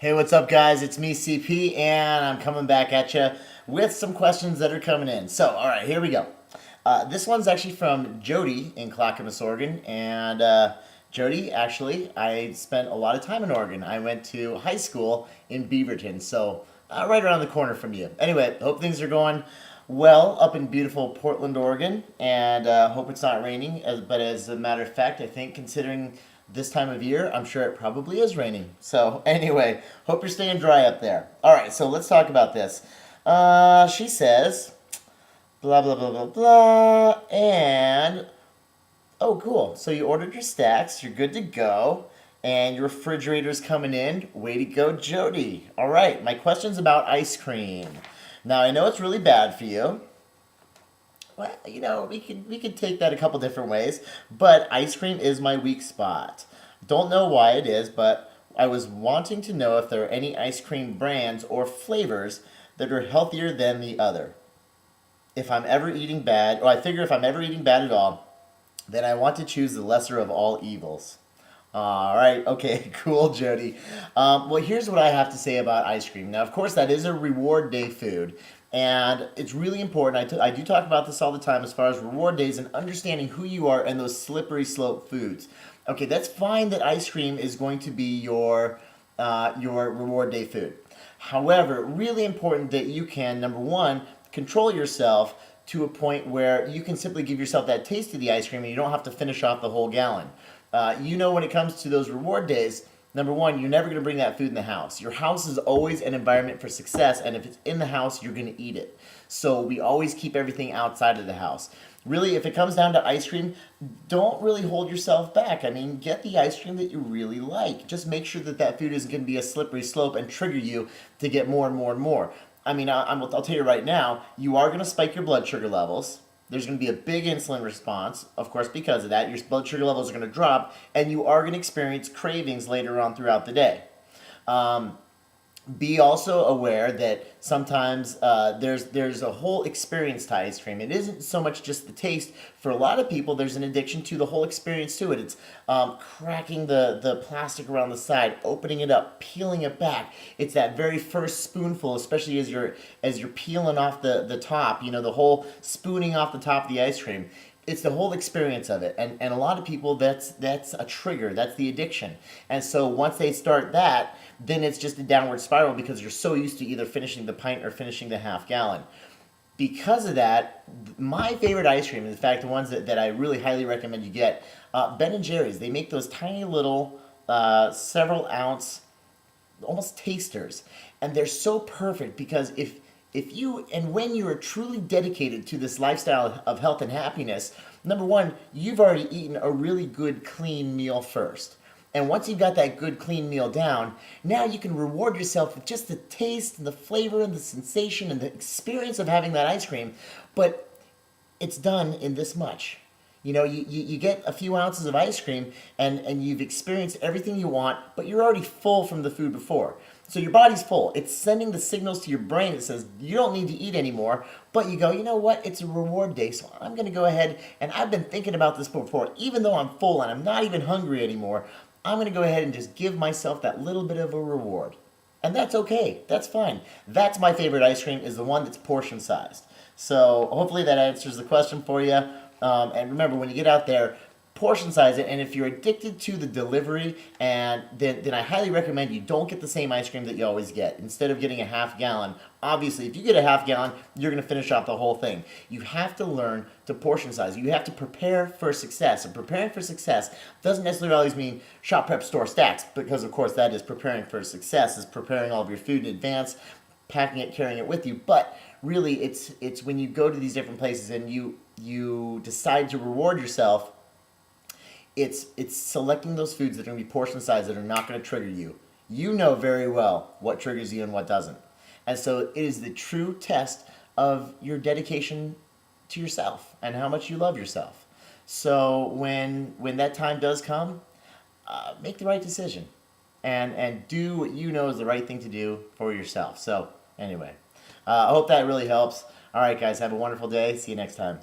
Hey, what's up, guys? It's me, CP, and I'm coming back at you with some questions that are coming in. So, all right, here we go. This one's actually from Jody in Clackamas, Oregon, and Jody, actually, I spent a lot of time in Oregon. I went to high school in Beaverton, so right around the corner from you. Anyway, hope things are going well up in beautiful Portland, Oregon, and hope it's not raining. But as a matter of fact, I think considering this time of year, I'm sure it probably is raining. So anyway, hope you're staying dry up there. All right, so let's talk about this. She says, blah, blah, blah, blah, blah, and, oh, cool. So you ordered your stacks, you're good to go, and your refrigerator's coming in. Way to go, Jody. All right, my question's about ice cream. Now, I know it's really bad for you. Well, we could take that a couple different ways, but ice cream is my weak spot. Don't know why it is, but I was wanting to know if there are any ice cream brands or flavors that are healthier than the other. If I'm ever eating bad, or I figure if I'm ever eating bad at all, then I want to choose the lesser of all evils. All right, okay, cool, Jody. Well, here's what I have to say about ice cream. Now, of course, that is a reward day food, and it's really important. I do talk about this all the time as far as reward days and understanding who you are and those slippery slope foods. Okay, that's fine that ice cream is going to be your reward day food. However, really important that you can, number one, control yourself to a point where you can simply give yourself that taste of the ice cream and you don't have to finish off the whole gallon. When it comes to those reward days, number one, you're never going to bring that food in the house. Your house is always an environment for success, and if it's in the house, you're going to eat it. So we always keep everything outside of the house. Really, if it comes down to ice cream, don't really hold yourself back. I mean, get the ice cream that you really like. Just make sure that that food isn't going to be a slippery slope and trigger you to get more and more and more. I mean, I'll tell you right now, you are going to spike your blood sugar levels. There's going to be a big insulin response, of course, because of that. Your blood sugar levels are going to drop, and you are going to experience cravings later on throughout the day. Be also aware that sometimes there's a whole experience to ice cream. It isn't so much just the taste. For a lot of people, there's an addiction to the whole experience to it. It's cracking the plastic around the side, opening it up, peeling it back. It's that very first spoonful, especially as you're peeling off the top. The whole spooning off the top of the ice cream. It's the whole experience of it, and a lot of people, that's a trigger, that's the addiction. And so once they start that, then it's just a downward spiral because you're so used to either finishing the pint or finishing the half gallon. Because of that, my favorite ice cream, in fact the ones that I really highly recommend you get, Ben and Jerry's. They make those tiny little several ounce almost tasters, and they're so perfect because if you and when you are truly dedicated to this lifestyle of health and happiness, number one, you've already eaten a really good clean meal first. And once you've got that good clean meal down, now you can reward yourself with just the taste and the flavor and the sensation and the experience of having that ice cream, but it's done in this much. You get a few ounces of ice cream and you've experienced everything you want, but you're already full from the food before. So your body's full. It's sending the signals to your brain that says you don't need to eat anymore, but you go, you know what? It's a reward day, so I'm going to go ahead, and I've been thinking about this before. Even though I'm full and I'm not even hungry anymore, I'm going to go ahead and just give myself that little bit of a reward. And that's okay. That's fine. That's my favorite ice cream, is the one that's portion sized. So hopefully that answers the question for you. And remember, when you get out there, portion size it. And if you're addicted to the delivery, then I highly recommend you don't get the same ice cream that you always get. Instead of getting a half gallon, obviously, if you get a half gallon, you're going to finish off the whole thing. You have to learn to portion size. You have to prepare for success. And preparing for success doesn't necessarily always mean shop, prep, store, stacks, because of course that is preparing for success, is preparing all of your food in advance, packing it, carrying it with you. But really, it's when you go to these different places and you decide to reward yourself, it's selecting those foods that are going to be portion sized, that are not going to trigger you. You know very well what triggers you and what doesn't. And so it is the true test of your dedication to yourself and how much you love yourself. So when that time does come, make the right decision and do what you know is the right thing to do for yourself. So anyway, I hope that really helps. All right, guys, have a wonderful day. See you next time.